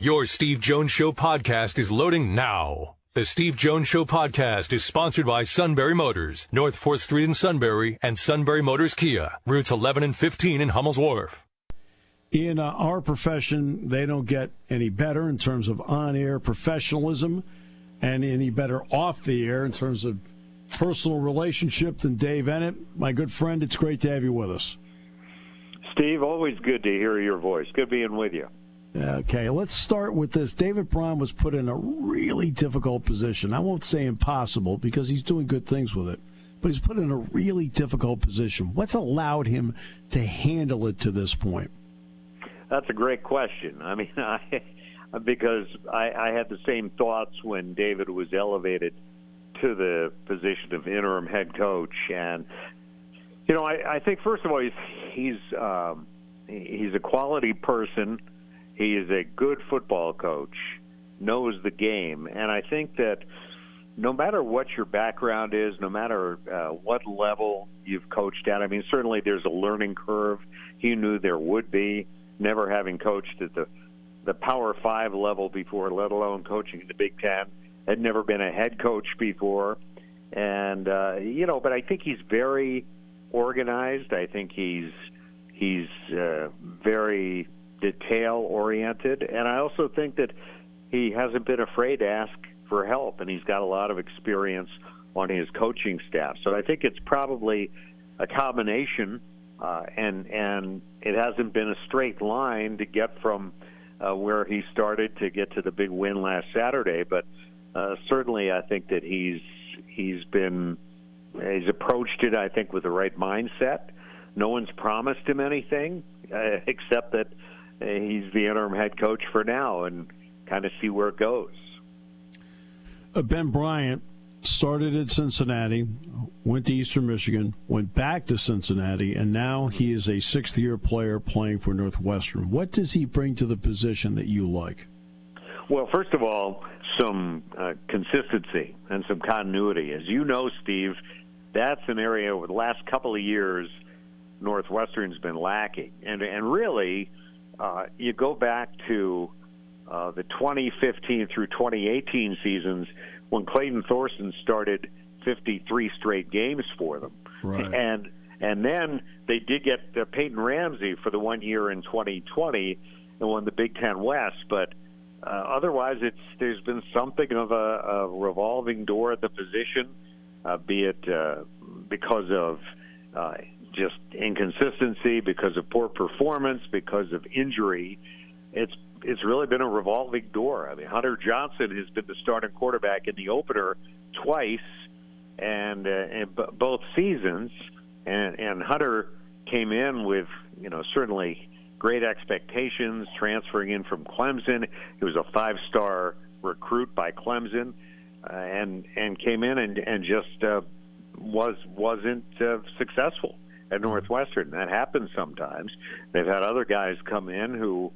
Your Steve Jones Show podcast is loading now. The Steve Jones Show podcast is sponsored by Sunbury Motors, North 4th Street in Sunbury, and Sunbury Motors Kia, routes 11 and 15 in Hummel's Wharf. In our profession, they don't get any better in terms of on-air professionalism and any better off the air in terms of personal relationship than Dave Enett. My good friend, it's great to have you with us. Steve, always good to hear your voice. Good being with you. Okay, let's start with this. David Braun was put in a really difficult position. I won't say impossible because he's doing good things with it, but he's put in a really difficult position. What's allowed him to handle it to this point? That's a great question. I mean, because I had the same thoughts when David was elevated to the position of interim head coach. And, you know, I think, first of all, he's a quality person. He is a good football coach, knows the game, and I think that no matter what your background is, no matter what level you've coached at, I mean, certainly there's a learning curve. He knew there would be, never having coached at the Power 5 level before, let alone coaching in the Big Ten, had never been a head coach before. And, you know, but I think he's very organized. I think he's very detail-oriented, and I also think that he hasn't been afraid to ask for help, and he's got a lot of experience on his coaching staff. So I think it's probably a combination, and it hasn't been a straight line to get from where he started to get to the big win last Saturday, but certainly I think that he's approached it, I think, with the right mindset. No one's promised him anything except that he's the interim head coach for now and kind of see where it goes. Ben Bryant started at Cincinnati, went to Eastern Michigan, went back to Cincinnati, and now he is a sixth-year player playing for Northwestern. What does he bring to the position that you like? Well, first of all, some consistency and some continuity. As you know, Steve, that's an area over the last couple of years Northwestern's been lacking. And really, you go back to the 2015 through 2018 seasons when Clayton Thorson started 53 straight games for them. Right. And then they did get Peyton Ramsey for the 1 year in 2020 and won the Big Ten West. But otherwise, there's been something of a revolving door at the position, be it because of just inconsistency, because of poor performance, because of injury. It's really been a revolving door. I mean, Hunter Johnson has been the starting quarterback in the opener twice, and both seasons. And Hunter came in with, you know, certainly great expectations, transferring in from Clemson. He was a 5-star recruit by Clemson, and came in and just wasn't successful at Northwestern. That happens sometimes. They've had other guys come in who,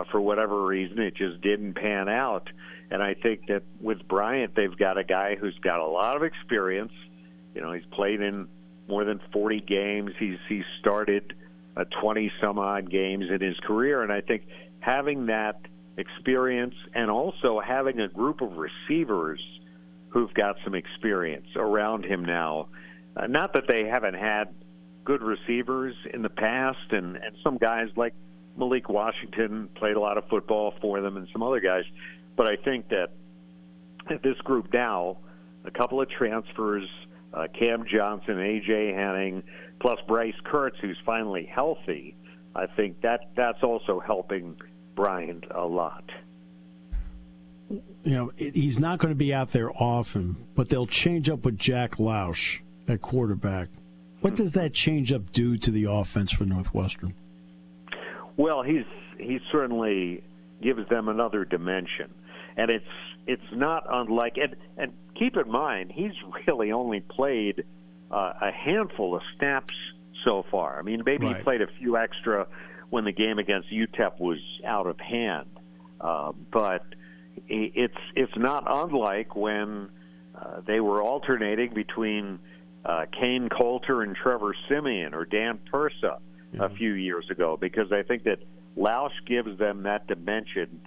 for whatever reason, it just didn't pan out. And I think that with Bryant, they've got a guy who's got a lot of experience. You know, he's played in more than 40 games. He's started 20-some-odd games in his career. And I think having that experience and also having a group of receivers who've got some experience around him now, not that they haven't had good receivers in the past, and some guys like Malik Washington played a lot of football for them and some other guys, but I think that this group now, a couple of transfers, Cam Johnson, A.J. Henning, plus Bryce Kurtz, who's finally healthy, I think that's also helping Bryant a lot. You know, he's not going to be out there often, but they'll change up with Jack Lausch at quarterback. What does that change up do to the offense for Northwestern? Well, he certainly gives them another dimension, and it's not unlike. And keep in mind, he's really only played a handful of snaps so far. I mean, maybe right. He played a few extra when the game against UTEP was out of hand, but it's not unlike when they were alternating between Kane Coulter and Trevor Siemian or Dan Persa a few years ago, because I think that Lausch gives them that dimension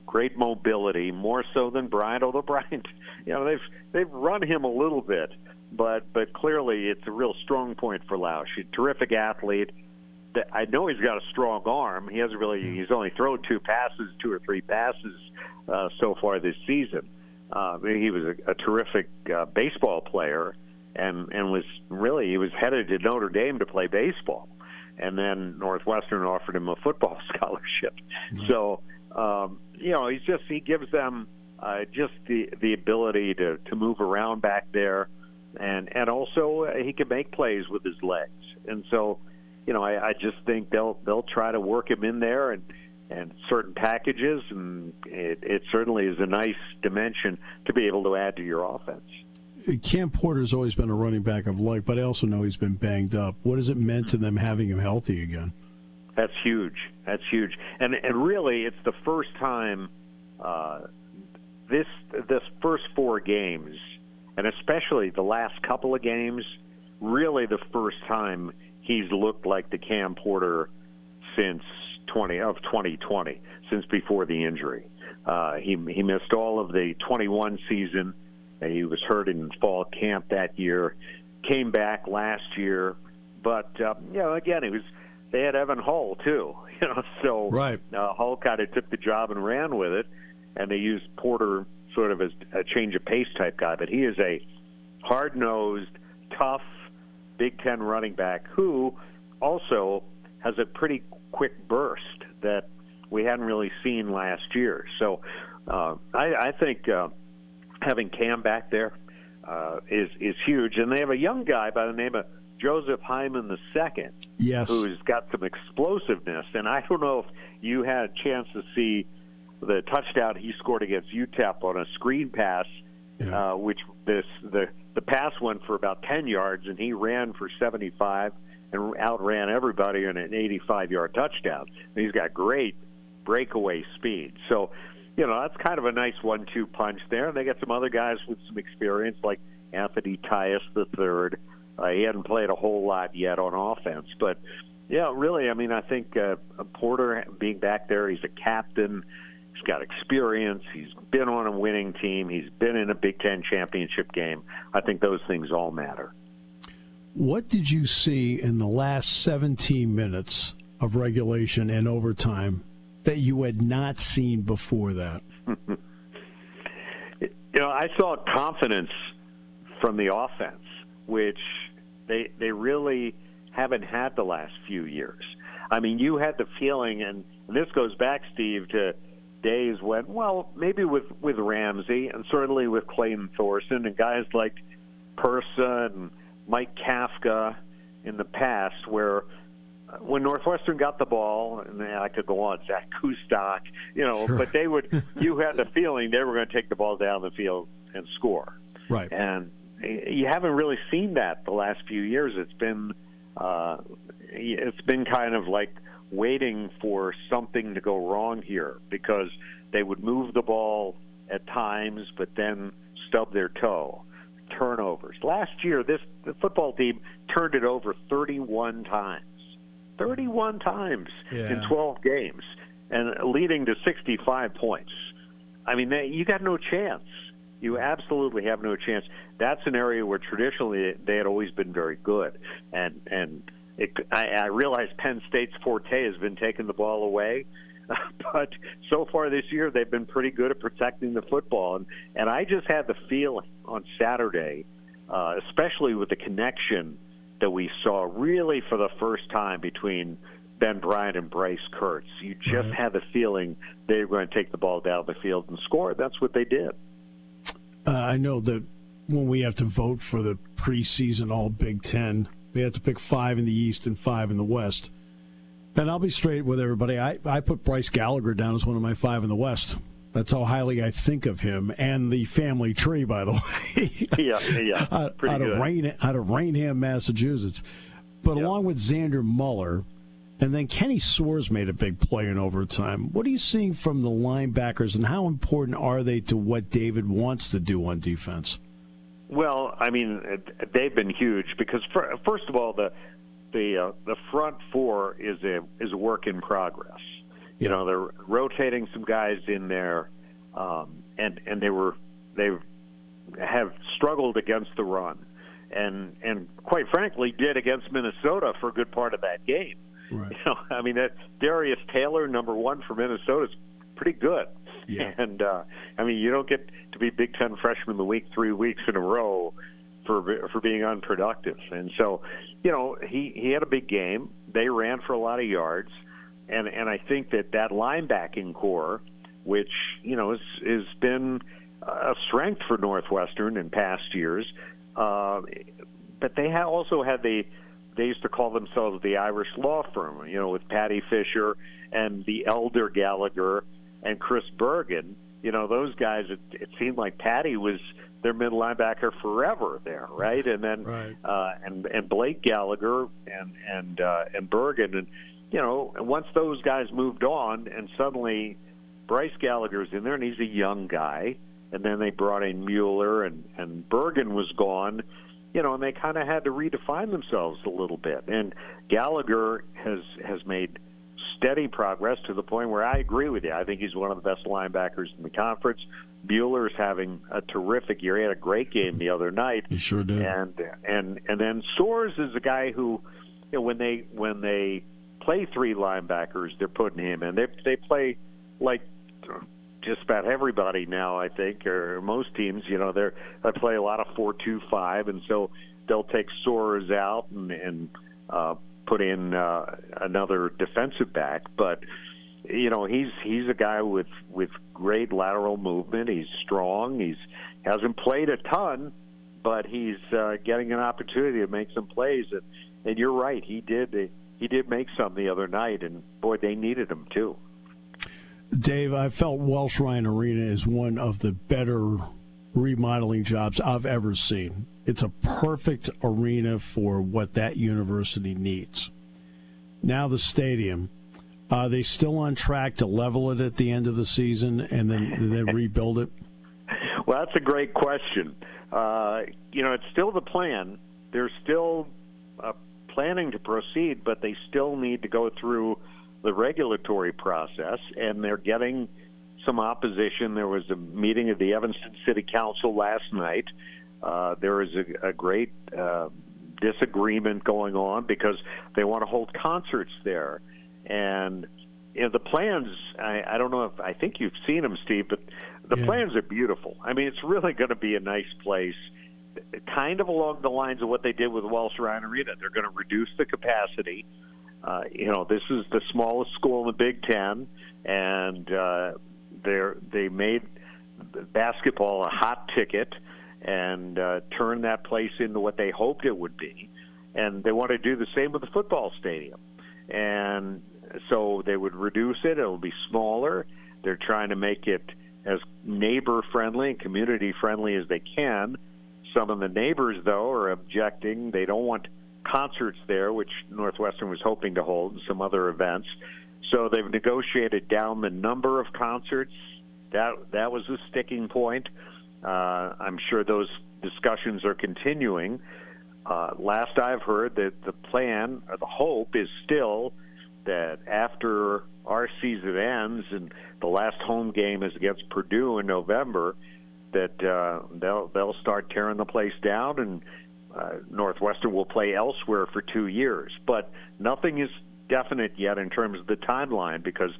great mobility, more so than Bryant. Although Bryant, they've run him a little bit, but clearly it's a real strong point for Lausch. A terrific athlete. I know he's got a strong arm. He's only thrown two or three passes so far this season. He was a terrific baseball player, and he was headed to Notre Dame to play baseball, and then Northwestern offered him a football scholarship. Mm-hmm. So he gives them just the ability to move around back there, and also he can make plays with his legs, and so. I just think they'll try to work him in there and certain packages, and it certainly is a nice dimension to be able to add to your offense. Cam Porter's always been a running back I've liked, but I also know he's been banged up. What has it meant to them having him healthy again? That's huge. And really, it's the first time this first four games, and especially the last couple of games, really the first time he's looked like the Cam Porter since 2020, since before the injury. He missed all of the 21 season. He was hurt in fall camp that year. Came back last year, but again, they had Evan Hull too. So right. Hull kind of took the job and ran with it, and they used Porter sort of as a change of pace type guy. But he is a hard-nosed, tough Big Ten running back who also has a pretty quick burst that we hadn't really seen last year. So I think having Cam back there is huge. And they have a young guy by the name of Joseph Hyman II, yes, who's got some explosiveness. And I don't know if you had a chance to see the touchdown he scored against UTEP on a screen pass, which the pass went for about 10 yards, and he ran for 75 and outran everybody in an 85-yard touchdown. And he's got great breakaway speed. So, that's kind of a nice 1-2 punch there. And they got some other guys with some experience, like Anthony Tyus III. He hadn't played a whole lot yet on offense. But, really, I think Porter being back there, he's a captain. He's got experience. He's been on a winning team. He's been in a Big Ten championship game. I think those things all matter. What did you see in the last 17 minutes of regulation and overtime that you had not seen before that? I saw confidence from the offense, which they really haven't had the last few years. You had the feeling, and this goes back, Steve, to days when, maybe with Ramsey and certainly with Clayton Thorson and guys like Persa and Mike Kafka in the past, where when Northwestern got the ball, and I could go on, Zach Kustok, sure. But you had the feeling they were going to take the ball down the field and score. Right. And you haven't really seen that the last few years. It's been kind of like waiting for something to go wrong here, because they would move the ball at times but then stub their toe. Turnovers. Last year, the football team turned it over 31 times. 31 times in 12 games, and leading to 65 points. You got no chance. You absolutely have no chance. That's an area where traditionally they had always been very good. And I realize Penn State's forte has been taking the ball away, but so far this year they've been pretty good at protecting the football. And I just had the feeling on Saturday, especially with the connection that we saw really for the first time between Ben Bryant and Bryce Kurtz. You just had the feeling they were going to take the ball down the field and score. That's what they did. I know that when we have to vote for the preseason All Big Ten, we have to pick 5 in the East and 5 in the West. And I'll be straight with everybody. I put Bryce Gallagher down as one of my 5 in the West. That's how highly I think of him, and the family tree, by the way. yeah. Out of Rainham, Massachusetts. But along with Xander Muller, and then Kenny Soares made a big play in overtime. What are you seeing from the linebackers, and how important are they to what David wants to do on defense? Well, they've been huge because, first of all, the front four is a work in progress. You know, they're rotating some guys in there, and they have struggled against the run, and quite frankly did against Minnesota for a good part of that game. Right. You know, I mean, that Darius Taylor, number one for Minnesota, is pretty good. Yeah. And I mean, you don't get to be Big Ten Freshman of the Week 3 weeks in a row for being unproductive. And so, you know, he had a big game. They ran for a lot of yards, and I think that linebacking core, which, you know, has been a strength for Northwestern in past years, but they also had they used to call themselves the Irish law firm, you know, with Patty Fisher and the elder Gallagher and Chris Bergen. You know, those guys, it seemed like Patty was their middle linebacker forever there, right? And then and Blake Gallagher and Bergen, and you know, once those guys moved on, and suddenly Bryce Gallagher's in there, and he's a young guy, and then they brought in Mueller, and Bergen was gone, you know, and they kind of had to redefine themselves a little bit. And Gallagher has made steady progress to the point where I agree with you. I think he's one of the best linebackers in the conference. Bueller's having a terrific year. He had a great game the other night. He sure did. And then Soares is a guy who, you know, when they play three linebackers, they're putting him in. They play like just about everybody now, I think, or most teams. You know, they play a lot of 4-2-5, and so they'll take Soares out and put in another defensive back. But you know, he's a guy with great lateral movement. He's strong. Hasn't played a ton, but he's getting an opportunity to make some plays. And you're right, he did make some the other night, and boy, they needed him too. Dave, I felt Welsh Ryan Arena is one of the better remodeling jobs I've ever seen. It's a perfect arena for what that university needs. Now the stadium, are they still on track to level it at the end of the season and then rebuild it? Well, that's a great question. You know, it's still the plan. They're still planning to proceed, but they still need to go through the regulatory process, and they're getting some opposition. There was a meeting of the Evanston City Council last night. There is a great disagreement going on because they want to hold concerts there. And you know, the plans, I don't know if, I think you've seen them, Steve, but the plans are beautiful. I mean, it's really going to be a nice place, kind of along the lines of what they did with Welsh Ryan Arena. They're going to reduce the capacity. You know, this is the smallest school in the Big Ten, and they made basketball a hot ticket and turned that place into what they hoped it would be. And they want to do the same with the football stadium. And so they would reduce it. It'll be smaller. They're trying to make it as neighbor-friendly and community-friendly as they can. Some of the neighbors, though, are objecting. They don't want concerts there, which Northwestern was hoping to hold, and some other events. So they've negotiated down the number of concerts. That was a sticking point. I'm sure those discussions are continuing. Last I've heard, that the plan or the hope is still that after our season ends and the last home game is against Purdue in November, that they'll start tearing the place down, and Northwestern will play elsewhere for 2 years. But nothing is definite yet in terms of the timeline, because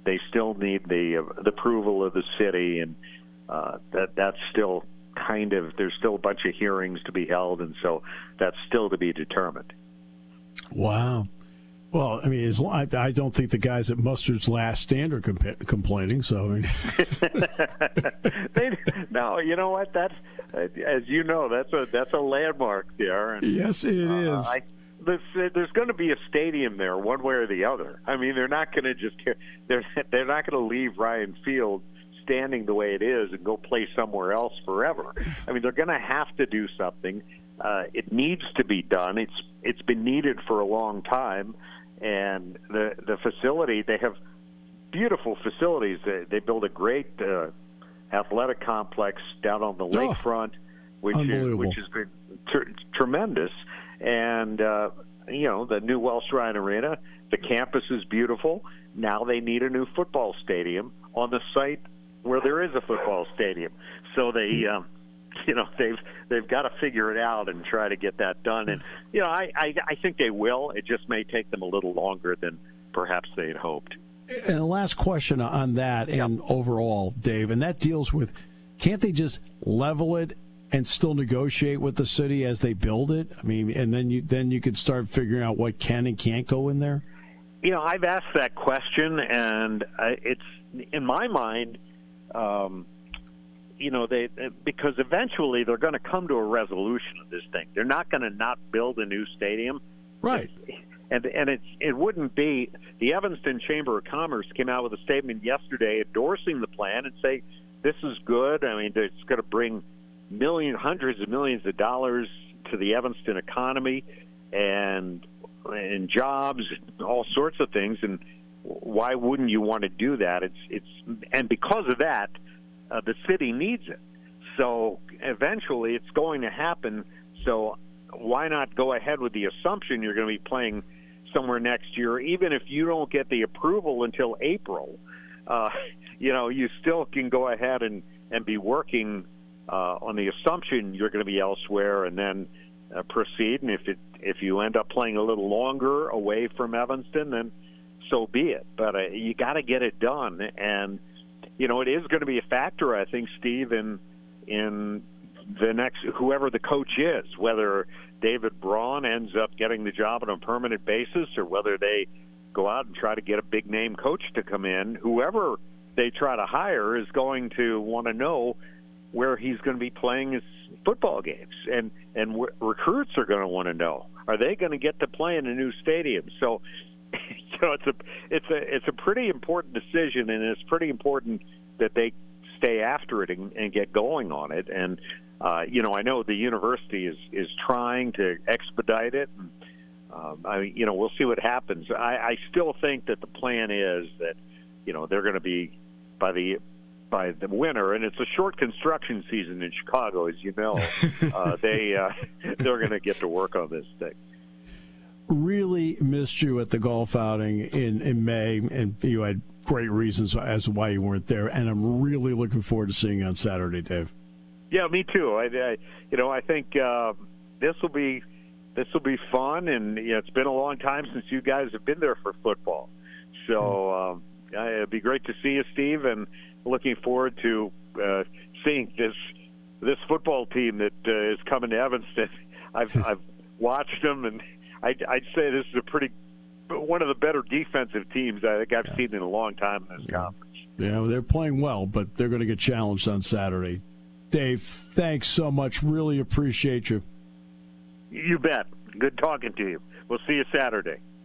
they still need the approval of the city, and that's still there's still a bunch of hearings to be held, and so that's still to be determined. Wow. Well, I mean, I don't think the guys at Mustard's Last Stand are complaining. So, I mean. No, you know what? That's, as you know, that's a landmark there. And, yes, it is. There's going to be a stadium there, one way or the other. I mean, they're not going to they're not going to leave Ryan Field standing the way it is and go play somewhere else forever. I mean, they're going to have to do something. It needs to be done. It's been needed for a long time. And the facility, they have beautiful facilities. They build a great athletic complex down on the lakefront, which has been tremendous. And you know, the new Welsh Ryan Arena, the campus is beautiful. now they need a new football stadium on the site where there is a football stadium. So they, they've got to figure it out and try to get that done. And I think they will. It just may take them a little longer than perhaps they had hoped. And the last question on that and overall, Dave, and that deals with, can't they just level it and still negotiate with the city as they build it? I mean, and then you could start figuring out what can and can't go in there. I've asked that question, and it's in my mind. Because eventually they're going to come to a resolution of this thing. They're not going to not build a new stadium, right? And it wouldn't be. The Evanston Chamber of Commerce came out with a statement yesterday endorsing the plan and say this is good. I mean, it's going to bring hundreds of millions of dollars to the Evanston economy and jobs, and all sorts of things. And why wouldn't you want to do that? And because of that, the city needs it. So eventually it's going to happen. So why not go ahead with the assumption you're going to be playing somewhere next year, even if you don't get the approval until April? You still can go ahead and be working on the assumption you're going to be elsewhere, and then proceed. And if you end up playing a little longer away from Evanston, then so be it. But you got to get it done. And it is going to be a factor, I think, Steve, in the next, whoever the coach is, whether David Braun ends up getting the job on a permanent basis or whether they go out and try to get a big-name coach to come in. Whoever they try to hire is going to want to know where he's going to be playing his football games. And recruits are going to want to know, are they going to get to play in a new stadium? So it's a pretty important decision, and it's pretty important that they stay after it and get going on it. And I know the university is trying to expedite it. And, we'll see what happens. I still think that the plan is that they're going to be by the winter, and it's a short construction season in Chicago, as you know. They're going to get to work on this thing. Really missed you at the golf outing in May, and you had great reasons as to why you weren't there, and I'm really looking forward to seeing you on Saturday, Dave. Yeah, me too. I think this will be fun, and it's been a long time since you guys have been there for football. So it'd be great to see you, Steve, and looking forward to seeing this football team that is coming to Evanston. I've watched them, and I'd say this is one of the better defensive teams I think I've seen in a long time in this conference. Yeah, they're playing well, but they're going to get challenged on Saturday. Dave, thanks so much. Really appreciate you. You bet. Good talking to you. We'll see you Saturday.